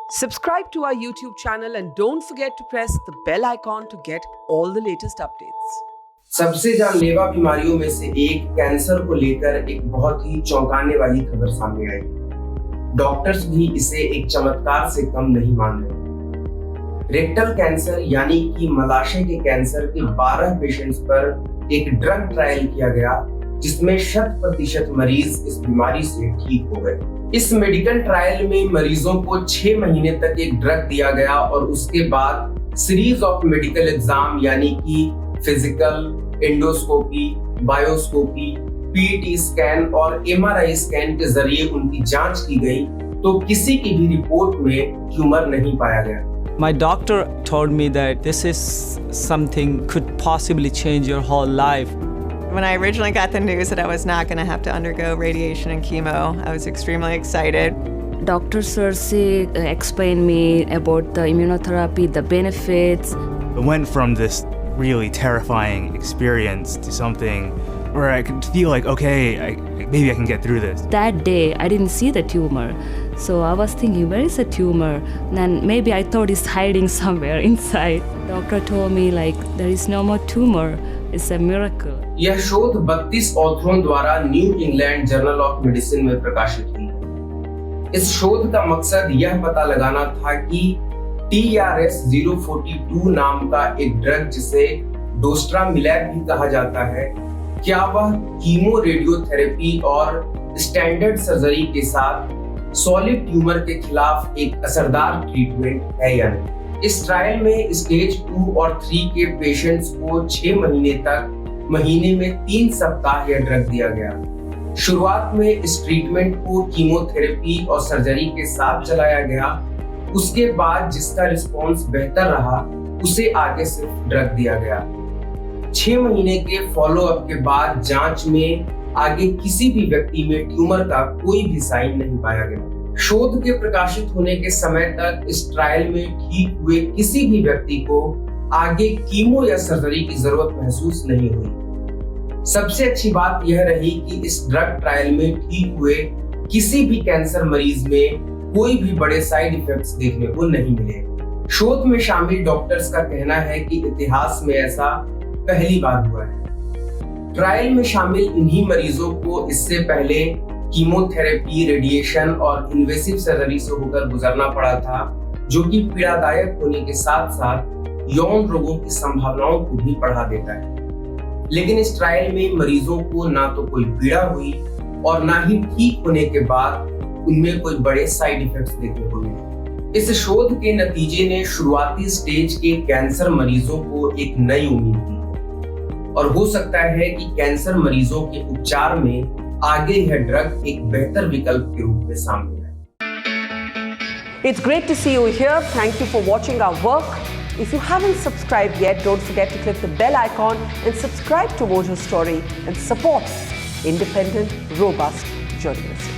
Subscribe to our YouTube channel and don't forget to press the bell icon to get all the latest updates. सबसे जानलेवा बीमारियों में से एक cancer को लेकर एक बहुत ही चौंकाने वाली खबर सामने आई। डॉक्टर्स भी इसे एक चमत्कार से कम नहीं मान रहे। रेक्टल कैंसर यानी कि मलाशय के कैंसर के 12 पेशेंट्स पर एक ड्रग ट्रायल किया गया, जिसमें 100% मरीज इस बीमारी से ठीक हो गए। इस मेडिकल ट्रायल में मरीजों को 6 महीने तक एक ड्रग दिया गया और उसके बाद सीरीज ऑफ मेडिकल एग्जाम यानी कि फिजिकल, एंडोस्कोपी, बायोस्कोपी, पीटी स्कैन और एमआरआई स्कैन के जरिए उनकी जांच की गई, तो किसी की भी रिपोर्ट में ट्यूमर नहीं पाया गया। My doctor told me that this is something could possibly change your whole life. When I originally got the news that I was not going to have to undergo radiation and chemo, I was extremely excited. Dr. Cersei explained me about the immunotherapy, the benefits. I went from this really terrifying experience to something where I could feel like, okay, maybe I can get through this. That day, I didn't see the tumor. So I was thinking, where is the tumor? Then maybe I thought it's hiding somewhere inside. Doctor told me there is no more tumor. It's a miracle. यह शोध 32 ऑथरों द्वारा new England journal of medicine में प्रकाशित हुई है। इस शोध का मकसद यह पता लगाना था कि TRS-042 नाम का एक ड्रग, जिसे डोस्ट्रामिलैब भी कहा जाता है, क्या वह कीमो रेडियोथेरेपी और स्टैंडर्ड सर्जरी के साथ सॉलिड ट्यूमर के खिलाफ एक असरदार ट्रीटमेंट है या नहीं। इस ट्रायल में स्टेज 2 और 3 के पेशेंट्स को 6 महीने तक महीने में 3 सप्ताह यह ड्रग दिया गया। शुरुआत में इस ट्रीटमेंट को कीमोथेरेपी और सर्जरी के साथ चलाया गया। उसके बाद जिसका रिस्पॉन्स बेहतर रहा, उसे आगे सिर्फ ड्रग दिया गया। 6 महीने के फॉलोअप के बाद जांच में आगे किसी भी व्यक्ति में ट्यूमर का कोई भी साइन नहीं पाया गया। शोध के प्रकाशित होने के समय तक इस ट्रायल में ठीक हुए किसी भी व्यक्ति को आगे कीमो या सर्जरी की जरूरत महसूस नहीं हुई। सबसे अच्छी बात यह रही कि इस ड्रग ट्रायल में ठीक हुए किसी भी कैंसर मरीज में कोई भी बड़े साइड इफेक्ट्स देखने को नहीं मिले। शोध में शामिल डॉक्टर्स का कहना है कि इतिहास में ऐसा पहली बार हुआ है। ट्रायल में शामिल इन्हीं मरीजों को इससे पहले कीमोथेरेपी, रेडिएशन और इन्वेसिव सर्जरी से होकर गुजरना पड़ा था, जो कि पीड़ादायक होने के साथ साथ यौन रोगों की संभावनाओं को भी बढ़ा देता है। लेकिन इस ट्रायल में मरीजों को ना तो कोई पीड़ा हुई और ना ही ठीक होने के बाद उनमें कोई बड़े साइड इफेक्ट्स देखने को मिले। इस शोध के नतीजे ने शुरुआती स्टेज के कैंसर मरीजों को एक नई उम्मीद दी और हो सकता है कि कैंसर मरीजों के उपचार में आगे यह ड्रग एक बेहतर विकल्प के रूप में सामने आए। It's great to see you here. Thank you for watching our work. If you haven't subscribed yet, don't forget to click the bell icon and subscribe to Mojo Story and support independent, robust journalism.